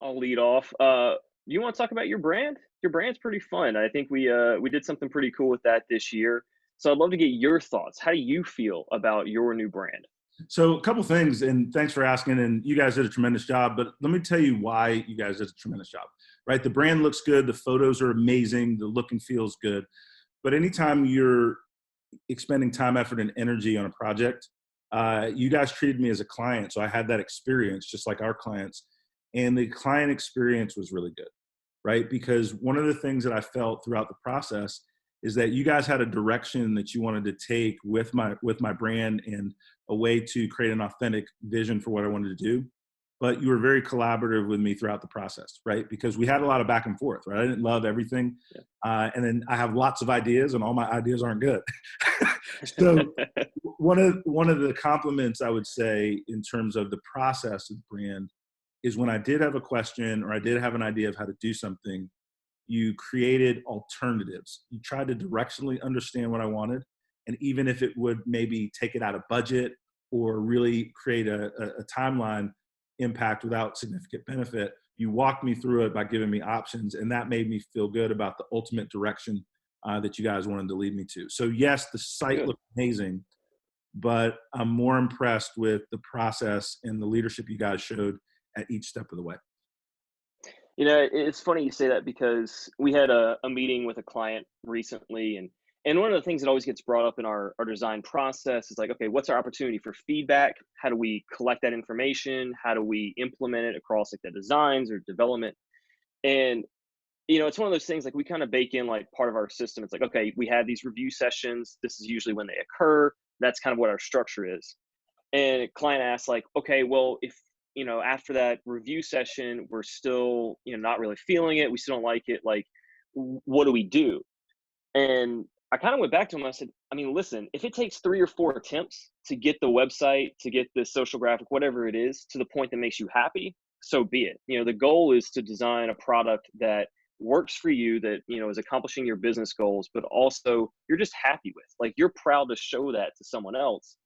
I'll lead off. You want to talk about your brand? Your brand's pretty fun. I think we did something pretty cool with that this year. So I'd love to get your thoughts. How do you feel about your new brand? So a couple things, and thanks for asking. And you guys did a tremendous job. But let me tell you why you guys did a tremendous job. Right, the brand looks good, the photos are amazing, the look and feels good. But anytime you're expending time, effort, and energy on a project, you guys treated me as a client, so I had that experience just like our clients, and the client experience was really good, right? Because one of the things that I felt throughout the process is that you guys had a direction that you wanted to take with my brand and a way to create an authentic vision for what I wanted to do. But you were very collaborative with me throughout the process, right? Because we had a lot of back and forth, right? I didn't love everything. And then I have lots of ideas and all my ideas aren't good. So one of the compliments I would say in terms of the process of the brand is when I did have a question or I did have an idea of how to do something, you created alternatives. You tried to directionally understand what I wanted. And even if it would maybe take it out of budget or really create a timeline impact without significant benefit, you walked me through it by giving me options. And that made me feel good about the ultimate direction that you guys wanted to lead me to. So yes, the site Good. looked amazing, but I'm more impressed with the process and the leadership you guys showed at each step of the way. It's funny you say that because we had a meeting with a client recently, and one of the things that always gets brought up in our design process is like, okay, what's our opportunity for feedback? How do we collect that information? How do we implement it across like the designs or development? And it's one of those things like we kind of bake in like part of our system. It's like, okay, we have these review sessions. This is usually when they occur. That's kind of what our structure is. And a client asks like, okay, well, if after that review session we're still not really feeling it, we still don't like it, like what do we do? And I kind of went back to him. I said, I mean, listen, if it takes 3 or 4 attempts to get the website, to get the social graphic, whatever it is, to the point that makes you happy, so be it. The goal is to design a product that works for you, that is accomplishing your business goals, but also you're just happy with, like, you're proud to show that to someone else.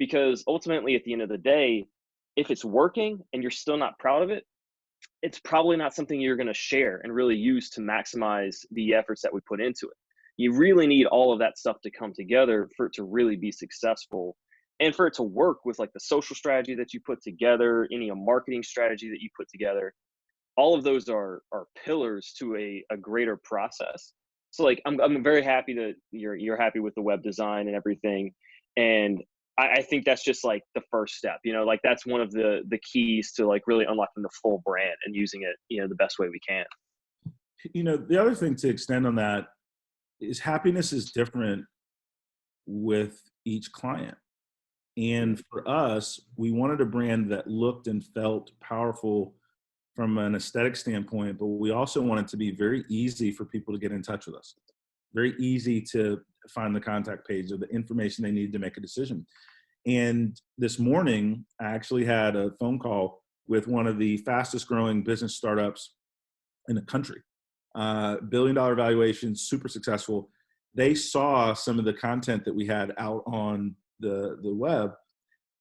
Because ultimately at the end of the day, if it's working and you're still not proud of it, it's probably not something you're going to share and really use to maximize the efforts that we put into it. You really need all of that stuff to come together for it to really be successful, and for it to work with like the social strategy that you put together, any marketing strategy that you put together. All of those are pillars to a greater process. So like I'm very happy that you're happy with the web design and everything. And I think that's just like the first step, like that's one of the keys to like really unlocking the full brand and using it, the best way we can. The other thing to extend on that is happiness is different with each client. And for us, we wanted a brand that looked and felt powerful from an aesthetic standpoint, but we also want it to be very easy for people to get in touch with us. Very easy to find the contact page or the information they need to make a decision. And this morning, I actually had a phone call with one of the fastest growing business startups in the country. $1 billion valuation, super successful. They saw some of the content that we had out on the web,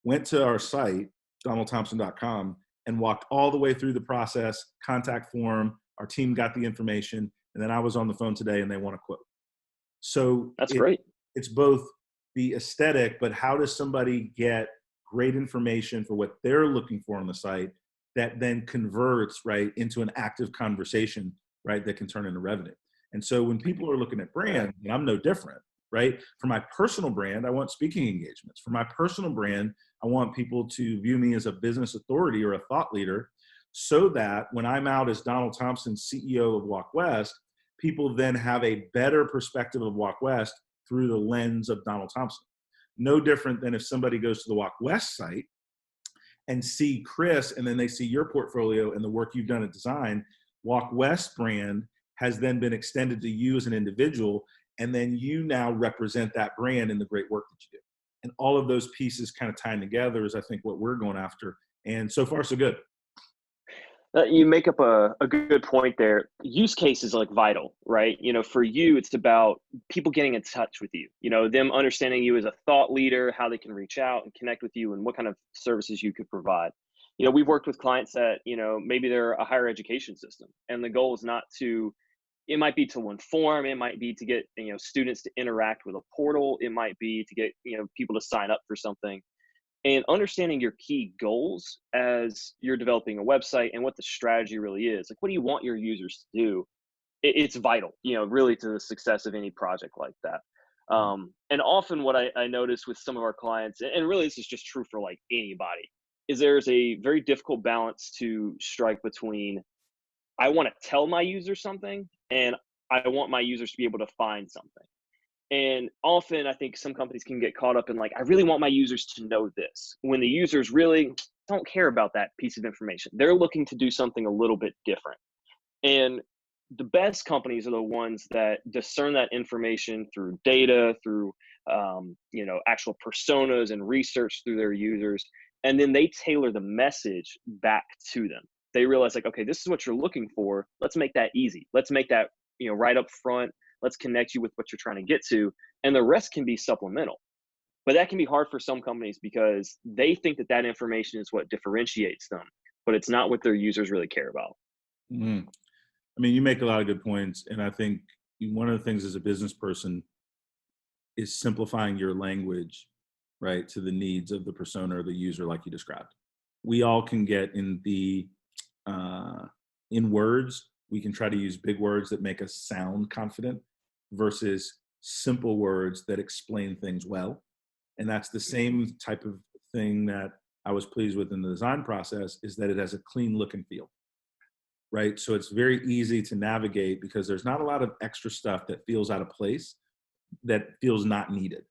went to our site, donaldthompson.com, and walked all the way through the process, contact form. Our team got the information, and then I was on the phone today, and they want to quote. So That's great. it's both the aesthetic, but how does somebody get great information for what they're looking for on the site that then converts right into an active conversation, right, that can turn into revenue. And so when people are looking at brand, and I'm no different, right? For my personal brand, I want speaking engagements. For my personal brand, I want people to view me as a business authority or a thought leader, so that when I'm out as Donald Thompson, CEO of Walk West, people then have a better perspective of Walk West through the lens of Donald Thompson. No different than if somebody goes to the Walk West site and see Chris, and then they see your portfolio and the work you've done at design. Walk West brand has then been extended to you as an individual, and then you now represent that brand in the great work that you do. And all of those pieces kind of tying together is, I think, what we're going after. And so far, so good. You make up a good point there. Use case is like vital, right? For you, it's about people getting in touch with you, them understanding you as a thought leader, how they can reach out and connect with you, and what kind of services you could provide. we've worked with clients that, maybe they're a higher education system, and the goal is not to, it might be to inform, it might be to get, students to interact with a portal, it might be to get, people to sign up for something. And understanding your key goals as you're developing a website and what the strategy really is. Like, what do you want your users to do? It's vital, really to the success of any project like that. And often what I notice with some of our clients, and really this is just true for like anybody, is there's a very difficult balance to strike between I want to tell my users something and I want my users to be able to find something. And often I think some companies can get caught up in like, I really want my users to know this, when the users really don't care about that piece of information. They're looking to do something a little bit different. And the best companies are the ones that discern that information through data, through actual personas and research through their users, and then they tailor the message back to them. They realize like, okay, this is what you're looking for. Let's make that easy. Let's make that right up front. Let's connect you with what you're trying to get to, and the rest can be supplemental. But that can be hard for some companies because they think that that information is what differentiates them, but it's not what their users really care about. Mhm. I mean, you make a lot of good points. And I think one of the things as a business person is simplifying your language, right, to the needs of the persona or the user, like you described. We all can get uh, in words, we can try to use big words that make us sound confident versus simple words that explain things well. And that's the same type of thing that I was pleased with in the design process, is that it has a clean look and feel, right? So it's very easy to navigate because there's not a lot of extra stuff that feels out of place, that feels not needed,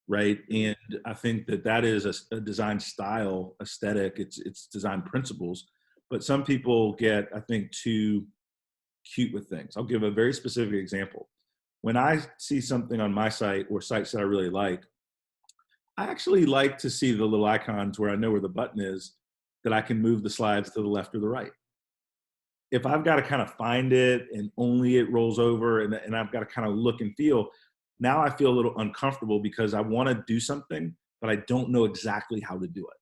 right? And I think that that is a design style aesthetic. It's design principles, but some people get, I think, too cute with things. I'll give a very specific example. When I see something on my site or sites that I really like, I actually like to see the little icons where I know where the button is, that I can move the slides to the left or the right. If I've got to kind of find it and only it rolls over, and I've got to kind of look and feel, now I feel a little uncomfortable because I want to do something, but I don't know exactly how to do it.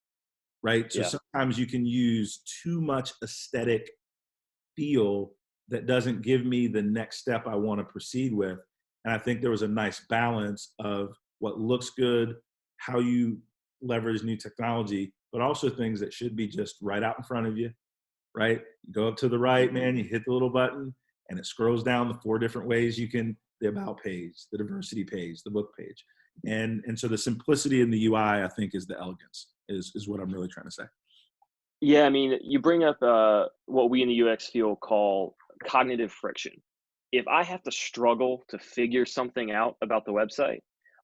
Right. So Yeah. sometimes you can use too much aesthetic feel that doesn't give me the next step I want to proceed with. And I think there was a nice balance of what looks good, how you leverage new technology, but also things that should be just right out in front of you, right? You go up to the right, man, you hit the little button and it scrolls down the 4 different ways you can, the about page, the diversity page, the book page. And so the simplicity in the UI, I think, is the elegance, is what I'm really trying to say. Yeah, I mean, you bring up what we in the UX field call cognitive friction. If I have to struggle to figure something out about the website,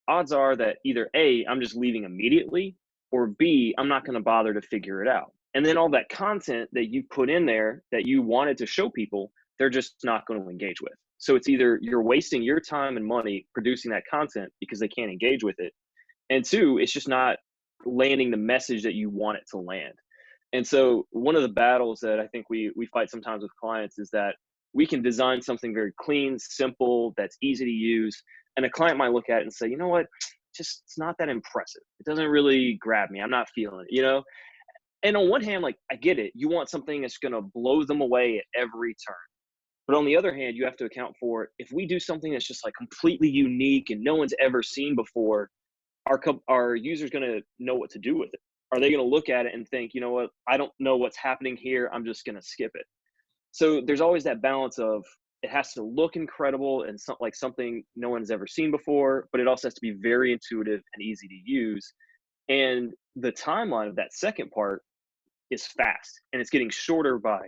odds are that either A, I'm just leaving immediately, or B, I'm not going to bother to figure it out. And then all that content that you put in there that you wanted to show people, they're just not going to engage with. So it's either you're wasting your time and money producing that content because they can't engage with it, and two, it's just not landing the message that you want it to land. And so one of the battles that I think we fight sometimes with clients is that we can design something very clean, simple, that's easy to use, and a client might look at it and say, you know what, just it's not that impressive. It doesn't really grab me. I'm not feeling it. And on one hand, like I get it, you want something that's going to blow them away at every turn. But on the other hand, you have to account for if we do something that's just like completely unique and no one's ever seen before, our users going to know what to do with it? Are they going to look at it and think, you know what, I don't know what's happening here, I'm just going to skip it? So there's always that balance of it has to look incredible and like something no one's ever seen before, but it also has to be very intuitive and easy to use. And the timeline of that second part is fast, and it's getting shorter by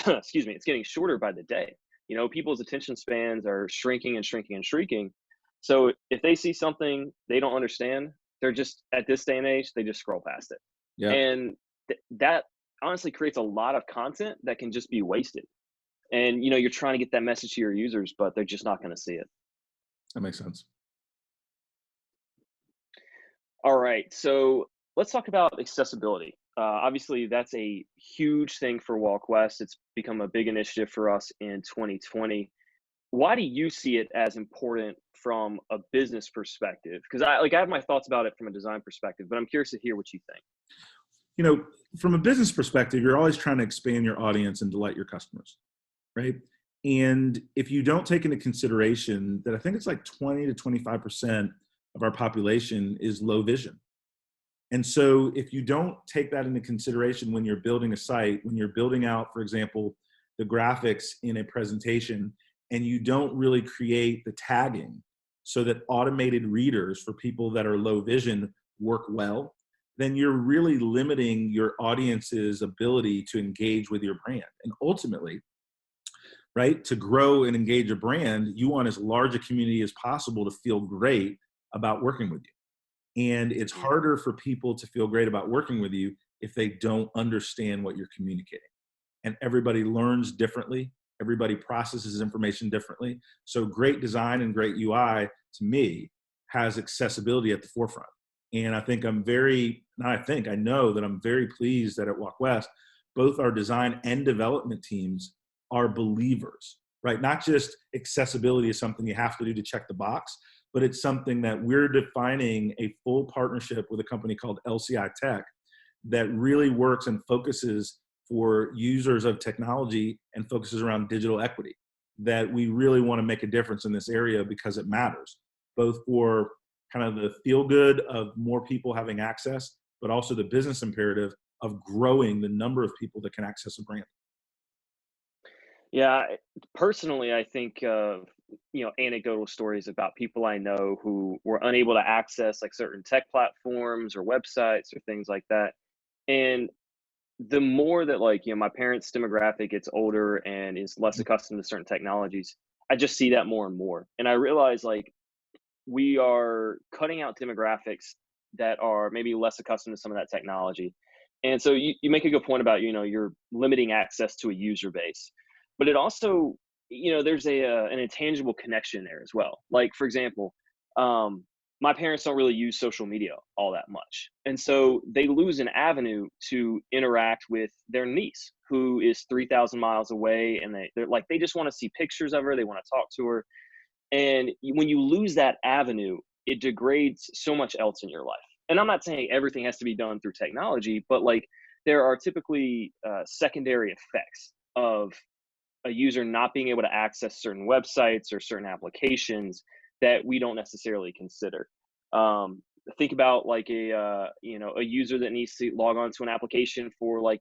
excuse me, it's getting shorter by the day. People's attention spans are shrinking and shrinking and shrinking. So if they see something they don't understand, they're just, at this day and age, they just scroll past it. Yeah, And that honestly creates a lot of content that can just be wasted. And you're trying to get that message to your users, but they're just not going to see it. that makes sense. All right, so let's talk about accessibility. Obviously, that's a huge thing for WalkWest. It's become a big initiative for us in 2020. Why do you see it as important from a business perspective? Because I have my thoughts about it from a design perspective, but I'm curious to hear what you think. you know, from a business perspective, you're always trying to expand your audience and delight your customers, right? And if you don't take into consideration that I think it's like 20 to 25% of our population is low vision. And so if you don't take that into consideration when you're building a site, when you're building out, for example, the graphics in a presentation, and you don't really create the tagging so that automated readers for people that are low vision work well, then you're really limiting your audience's ability to engage with your brand. And ultimately, right, to grow and engage a brand, you want as large a community as possible to feel great about working with you. And it's harder for people to feel great about working with you if they don't understand what you're communicating. And everybody learns differently. Everybody processes information differently. So great design and great UI, to me, has accessibility at the forefront. And I think I know that I'm very pleased that at Walk West, both our design and development teams are believers, right? Not just accessibility is something you have to do to check the box, but it's something that we're defining a full partnership with a company called LCI Tech that really works and focuses for users of technology and focuses around digital equity, that we really want to make a difference in this area because it matters, both for kind of the feel good of more people having access, but also the business imperative of growing the number of people that can access a brand. Yeah, personally, I think of, anecdotal stories about people I know who were unable to access like certain tech platforms or websites or things like that. And the more that my parents' demographic gets older and is less accustomed to certain technologies, I just see that more and more. And I realize we are cutting out demographics that are maybe less accustomed to some of that technology. And so you make a good point about, you're limiting access to a user base, but it also, there's an intangible connection there as well. Like, for example, my parents don't really use social media all that much. And so they lose an avenue to interact with their niece who is 3,000 miles away. And they just want to see pictures of her. They want to talk to her. And when you lose that avenue, it degrades so much else in your life. And I'm not saying everything has to be done through technology, but there are typically secondary effects of a user not being able to access certain websites or certain applications that we don't necessarily consider. Think about a user that needs to log on to an application for a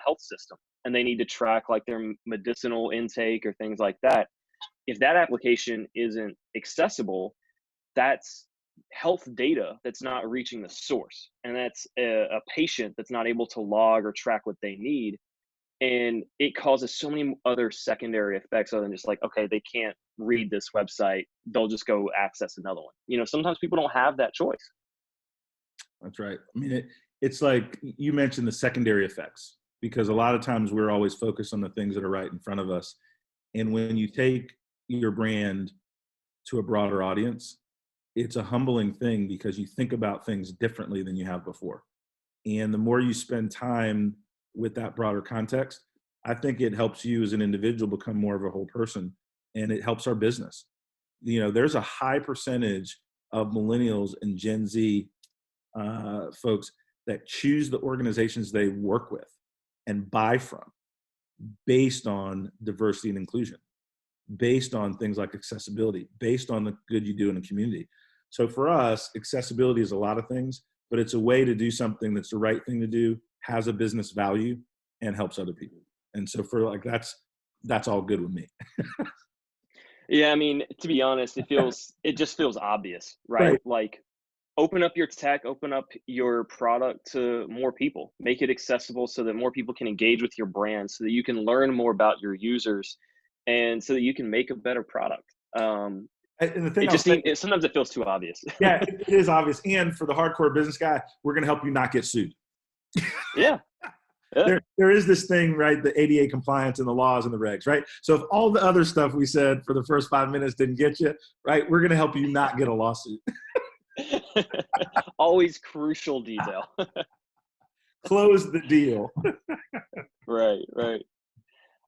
health system, and they need to track their medicinal intake or things like that. If that application isn't accessible, that's health data that's not reaching the source, and that's a patient that's not able to log or track what they need. And it causes so many other secondary effects other than just okay, they can't read this website, they'll just go access another one. Sometimes people don't have that choice. That's right. I mean, it's like you mentioned the secondary effects, because a lot of times we're always focused on the things that are right in front of us. And when you take your brand to a broader audience, it's a humbling thing because you think about things differently than you have before. And the more you spend time with that broader context, I think it helps you as an individual become more of a whole person, and it helps our business. There's a high percentage of millennials and Gen Z folks that choose the organizations they work with and buy from based on diversity and inclusion, based on things like accessibility, based on the good you do in a community. So for us, accessibility is a lot of things, but it's a way to do something that's the right thing to do, has a business value, and helps other people. And so for that's all good with me. Yeah, I mean, to be honest, it just feels obvious, right? Open up your tech, open up your product to more people, make it accessible so that more people can engage with your brand, so that you can learn more about your users, and so that you can make a better product. And the thing sometimes it feels too obvious. Yeah, it is obvious. And for the hardcore business guy, we're going to help you not get sued. Yeah. There is this thing, right? The ADA compliance and the laws and the regs, right? So if all the other stuff we said for the first 5 minutes didn't get you, right, we're going to help you not get a lawsuit. Always crucial detail. Close the deal. Right.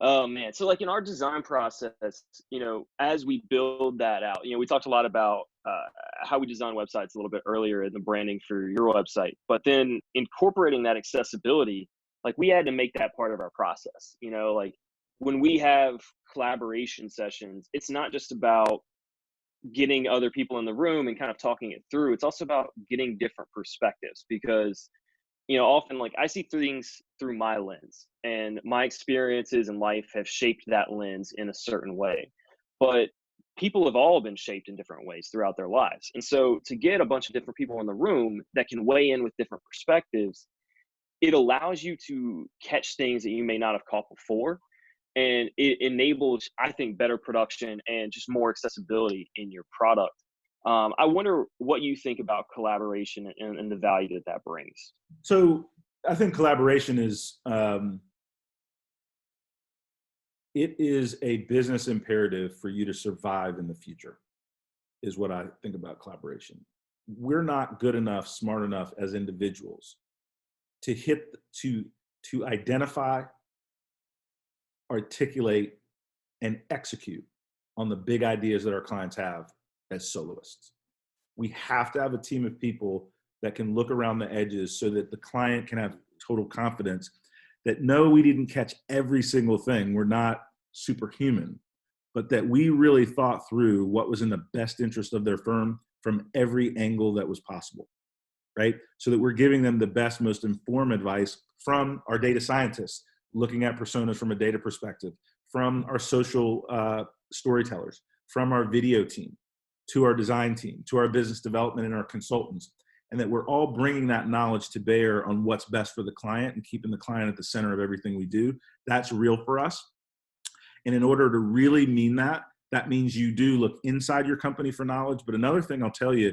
Oh man. So like in our design process, as we build that out, we talked a lot about how we design websites a little bit earlier in the branding for your website, but then incorporating that accessibility, like we had to make that part of our process. Like when we have collaboration sessions, it's not just about getting other people in the room and kind of talking it through. It's also about getting different perspectives because often like I see things through my lens and my experiences in life have shaped that lens in a certain way. But people have all been shaped in different ways throughout their lives. And so to get a bunch of different people in the room that can weigh in with different perspectives, it allows you to catch things that you may not have caught before. And it enables, I think, better production and just more accessibility in your product. I wonder what you think about collaboration and the value that that brings. So I think collaboration is, it is a business imperative for you to survive in the future, is what I think about collaboration. We're not good enough, smart enough as individuals to to identify, articulate, and execute on the big ideas that our clients have as soloists. We have to have a team of people that can look around the edges so that the client can have total confidence that no, we didn't catch every single thing. We're not superhuman, but that we really thought through what was in the best interest of their firm from every angle that was possible, right? So that we're giving them the best, most informed advice from our data scientists, looking at personas from a data perspective, from our social storytellers, from our video team, to our design team, to our business development and our consultants, and that we're all bringing that knowledge to bear on what's best for the client and keeping the client at the center of everything we do. That's real for us. And in order to really mean that, that means you do look inside your company for knowledge. But another thing I'll tell you,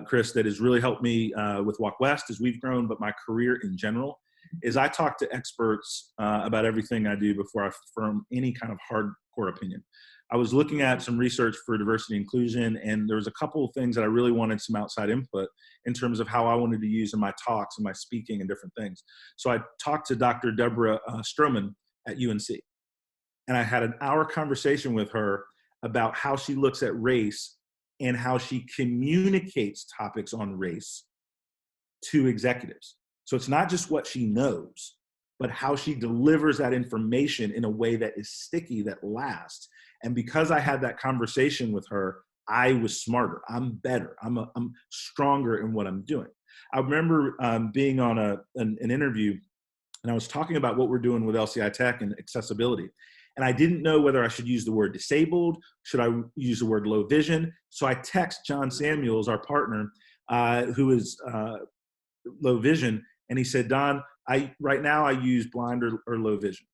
Chris, that has really helped me with Walk West as we've grown, but my career in general, is I talk to experts about everything I do before I form any kind of hardcore opinion. I was looking at some research for diversity and inclusion, and there was a couple of things that I really wanted some outside input in terms of how I wanted to use in my talks and my speaking and different things. So I talked to Dr. Deborah Stroman at UNC, and I had an hour conversation with her about how she looks at race and how she communicates topics on race to executives. So it's not just what she knows, but how she delivers that information in a way that is sticky, that lasts. And because I had that conversation with her, I was smarter. I'm better. I'm stronger in what I'm doing. I remember being on an interview, and I was talking about what we're doing with LCI Tech and accessibility. And I didn't know whether I should use the word disabled. Should I use the word low vision? So I text John Samuels, our partner, who is low vision. And he said, Don, right now I use blind or low vision.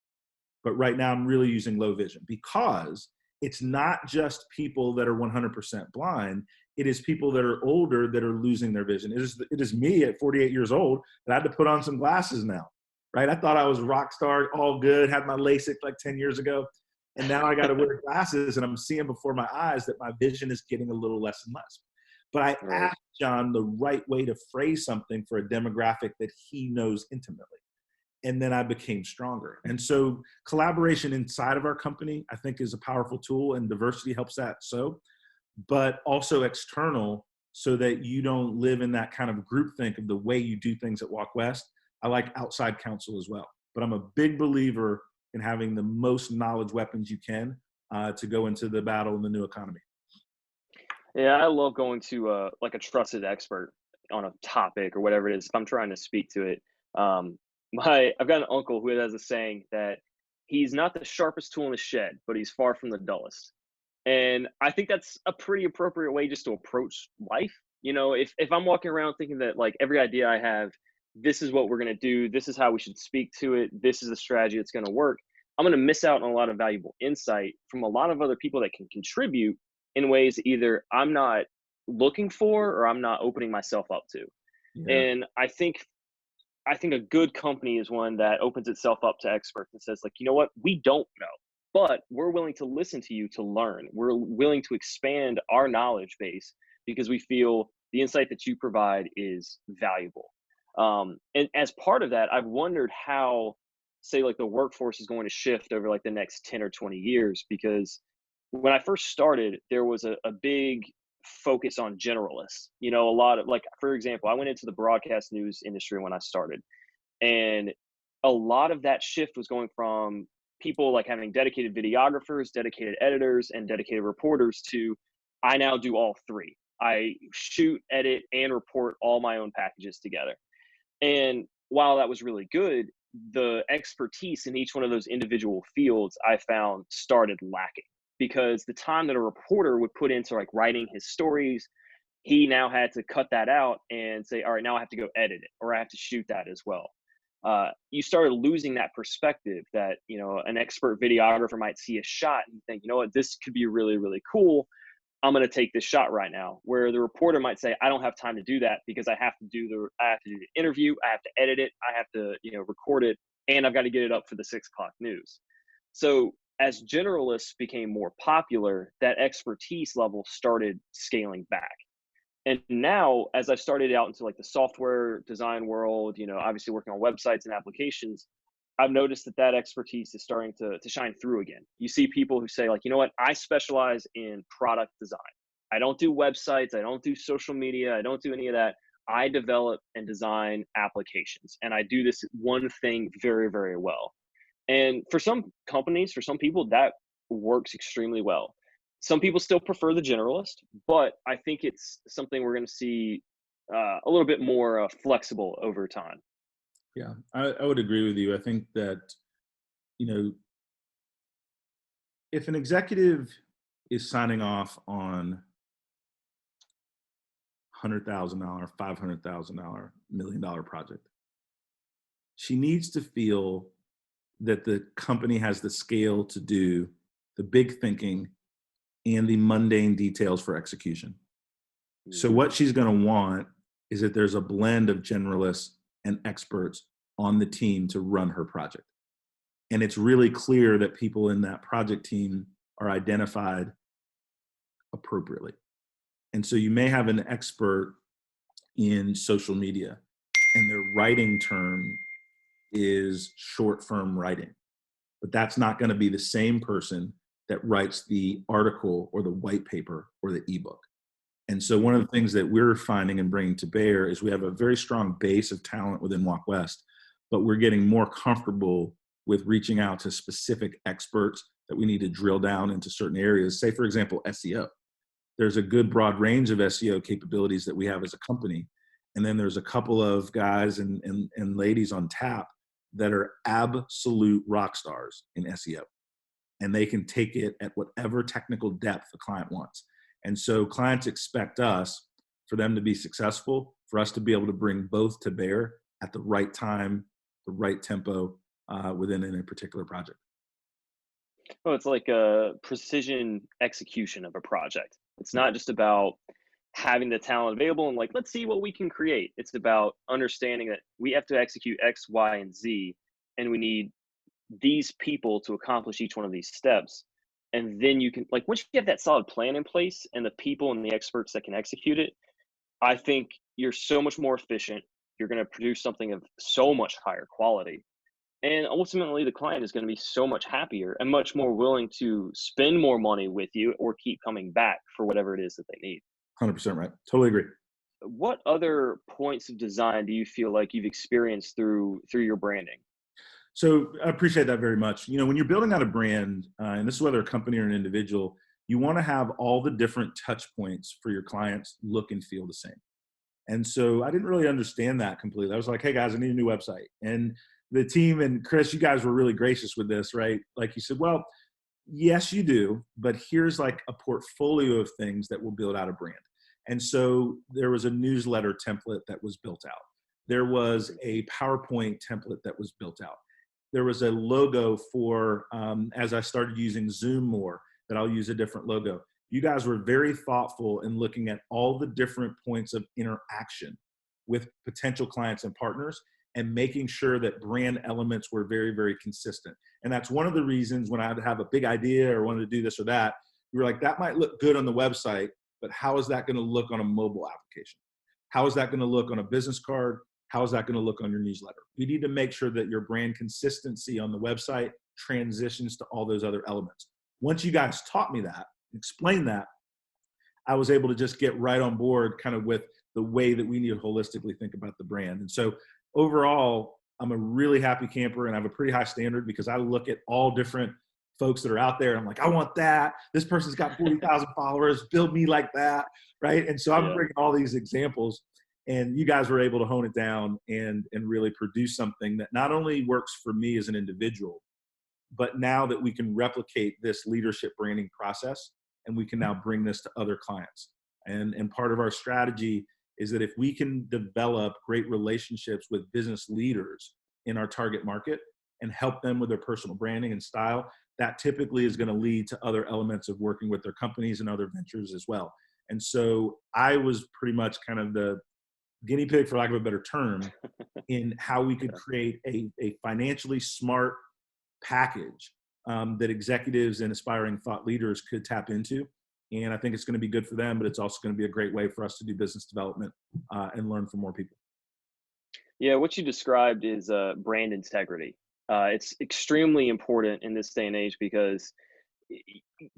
But right now I'm really using low vision because it's not just people that are 100% blind. It is people that are older that are losing their vision. It is me at 48 years old that I had to put on some glasses now, right? I thought I was a rock star, all good, had my LASIK like 10 years ago. And now I got to wear glasses and I'm seeing before my eyes that my vision is getting a little less and less. But I asked John the right way to phrase something for a demographic that he knows intimately. And then I became stronger. And so collaboration inside of our company, I think, is a powerful tool, and diversity helps that so, but also external so that you don't live in that kind of groupthink of the way you do things at Walk West. I like outside counsel as well, but I'm a big believer in having the most knowledge weapons you can to go into the battle in the new economy. Yeah, I love going to like a trusted expert on a topic or whatever it is. If I'm trying to speak to it, I've got an uncle who has a saying that he's not the sharpest tool in the shed, but he's far from the dullest. And I think that's a pretty appropriate way just to approach life. If I'm walking around thinking that like every idea I have, this is what we're going to do, this is how we should speak to it, this is the strategy that's going to work, I'm going to miss out on a lot of valuable insight from a lot of other people that can contribute in ways either I'm not looking for or I'm not opening myself up to. Yeah. And I think a good company is one that opens itself up to experts and says, like, you know what, we don't know, but we're willing to listen to you to learn. We're willing to expand our knowledge base because we feel the insight that you provide is valuable. And as part of that, I've wondered how say like the workforce is going to shift over like the next 10 or 20 years, because when I first started, there was a big focus on generalists. You know, a lot of like, for example, I went into the broadcast news industry when I started, and a lot of that shift was going from people like having dedicated videographers, dedicated editors, and dedicated reporters to I now do all three. I shoot, edit, and report all my own packages together. And while that was really good, the expertise in each one of those individual fields I found started lacking, because the time that a reporter would put into like writing his stories, he now had to cut that out and say, all right, now I have to go edit it, or I have to shoot that as well. You started losing that perspective that, you know, an expert videographer might see a shot and think, you know what, this could be really, really cool. I'm going to take this shot right now. Where the reporter might say, I don't have time to do that because I have to do the interview, I have to edit it, I have to, you know, record it, and I've got to get it up for the 6 o'clock news. So as generalists became more popular, that expertise level started scaling back. And now, as I've started out into like the software design world, you know, obviously working on websites and applications, I've noticed that that expertise is starting to shine through again. You see people who say like, you know what, I specialize in product design. I don't do websites. I don't do social media. I don't do any of that. I develop and design applications, and I do this one thing very, very well. And for some companies, for some people, that works extremely well. Some people still prefer the generalist, but I think it's something we're going to see a little bit more flexible over time. Yeah, I would agree with you. I think that, you know, if an executive is signing off on $100,000, $500,000, $1 million project, she needs to feel that the company has the scale to do the big thinking and the mundane details for execution. So Mhm. what she's going to want is that there's a blend of generalists and experts on the team to run her project. And it's really clear that people in that project team are identified appropriately. And so you may have an expert in social media and their writing term is short form writing, but that's not going to be the same person that writes the article or the white paper or the ebook. And so one of the things that we're finding and bringing to bear is we have a very strong base of talent within Walk West, but we're getting more comfortable with reaching out to specific experts that we need to drill down into certain areas. Say, for example, SEO. There's a good broad range of SEO capabilities that we have as a company. And then there's a couple of guys and ladies on tap that are absolute rock stars in SEO. And they can take it at whatever technical depth the client wants. And so clients expect us, for them to be successful, for us to be able to bring both to bear at the right time, the right tempo within a particular project. Well, it's like a precision execution of a project. It's not just about having the talent available and like, let's see what we can create. It's about understanding that we have to execute X, Y, and Z, and we need these people to accomplish each one of these steps. And then you can, like, once you have that solid plan in place and the people and the experts that can execute it, I think you're so much more efficient. You're going to produce something of so much higher quality. And ultimately, the client is going to be so much happier and much more willing to spend more money with you or keep coming back for whatever it is that they need. 100% right. Totally agree. What other points of design do you feel like you've experienced through your branding? So I appreciate that very much. You know, when you're building out a brand, and this is whether a company or an individual, you want to have all the different touch points for your clients look and feel the same. And so I didn't really understand that completely. I was like, hey guys, I need a new website. And the team and Chris, you guys were really gracious with this, right? Like you said, well, yes, you do, but here's like a portfolio of things that will build out a brand. And so there was a newsletter template that was built out. There was a PowerPoint template that was built out. There was a logo for, as I started using Zoom more, that I'll use a different logo. You guys were very thoughtful in looking at all the different points of interaction with potential clients and partners and making sure that brand elements were very, very consistent. And that's one of the reasons when I'd have a big idea or wanted to do this or that, we were like, that might look good on the website, but how is that going to look on a mobile application? How is that going to look on a business card? How's that going to look on your newsletter? You need to make sure that your brand consistency on the website transitions to all those other elements. Once you guys taught me that, explained that, I was able to just get right on board kind of with the way that we need to holistically think about the brand. And so overall, I'm a really happy camper, and I have a pretty high standard because I look at all different folks that are out there. And I'm like, I want that. This person's got 40,000 followers, build me like that, right? And so I'm bringing all these examples, and you guys were able to hone it down and really produce something that not only works for me as an individual, but now that we can replicate this leadership branding process, and we can now bring this to other clients. And part of our strategy is that if we can develop great relationships with business leaders in our target market and help them with their personal branding and style, that typically is going to lead to other elements of working with their companies and other ventures as well. And so I was pretty much kind of the guinea pig, for lack of a better term, in how we could create a financially smart package that executives and aspiring thought leaders could tap into. And I think it's going to be good for them, but it's also going to be a great way for us to do business development and learn from more people. Yeah, what you described is brand integrity. It's extremely important in this day and age because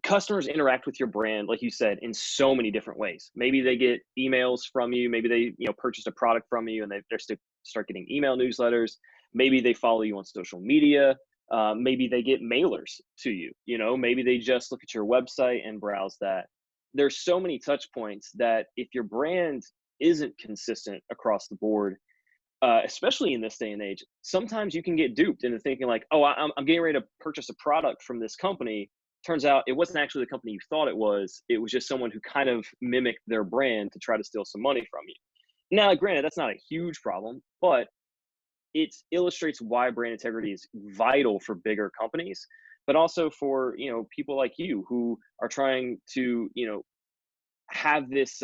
customers interact with your brand, like you said, in so many different ways. Maybe they get emails from you. Maybe they, purchased a product from you and they're start getting email newsletters. Maybe they follow you on social media. Maybe they get mailers to you. Maybe they just look at your website and browse that. There's so many touch points that if your brand isn't consistent across the board, especially in this day and age, sometimes you can get duped into thinking like, oh, I'm getting ready to purchase a product from this company. Turns out it wasn't actually the company you thought it was. It was just someone who kind of mimicked their brand to try to steal some money from you. Now, granted, that's not a huge problem, but it illustrates why brand integrity is vital for bigger companies, but also for, people like you who are trying to, have this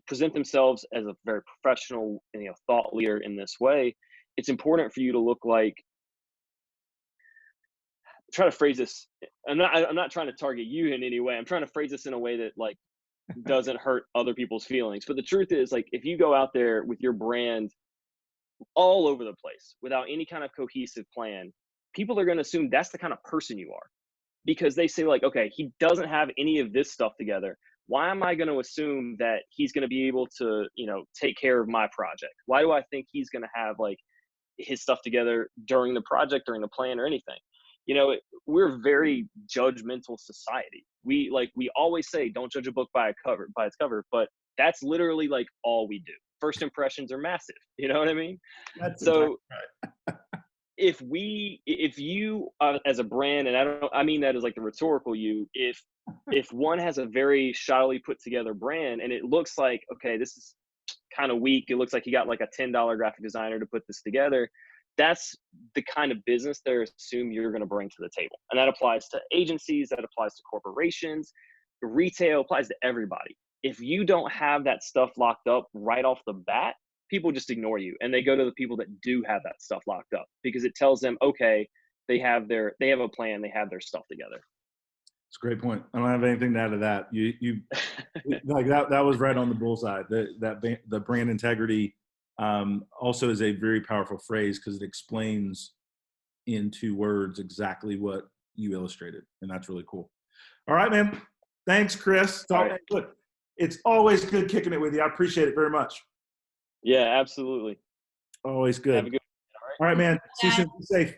present themselves as a very professional and thought leader in this way. It's important for you to look like, try to phrase this. I'm not trying to target you in any way. I'm trying to phrase this in a way that like doesn't hurt other people's feelings. But the truth is, like, if you go out there with your brand all over the place without any kind of cohesive plan, people are going to assume that's the kind of person you are, because they say like, okay, he doesn't have any of this stuff together. Why am I going to assume that he's going to be able to, take care of my project? Why do I think he's going to have like his stuff together during the project, during the plan or anything? We're a very judgmental society. We always say, don't judge a book by its cover, but that's literally like all we do. First impressions are massive. You know what I mean? That's so exactly right. if you as a brand, and I mean that as like the rhetorical you, if one has a very shoddily put together brand and it looks like, okay, this is kind of weak, it looks like you got like a $10 graphic designer to put this together, that's the kind of business they assume you're going to bring to the table. And that applies to agencies, that applies to corporations, retail, applies to everybody. If you don't have that stuff locked up right off the bat, people just ignore you and they go to the people that do have that stuff locked up, because it tells them, okay, they have a plan, they have their stuff together. It's a great point. I don't have anything to add to that. You like that was right on the bullseye. The brand integrity also is a very powerful phrase because it explains in 2 words exactly what you illustrated, and that's really cool. All right, man. Thanks, Chris. Right. Look, it's always good kicking it with you. I appreciate it very much. Yeah, absolutely. Always good. Have a good. All right, man. See you soon. Be safe.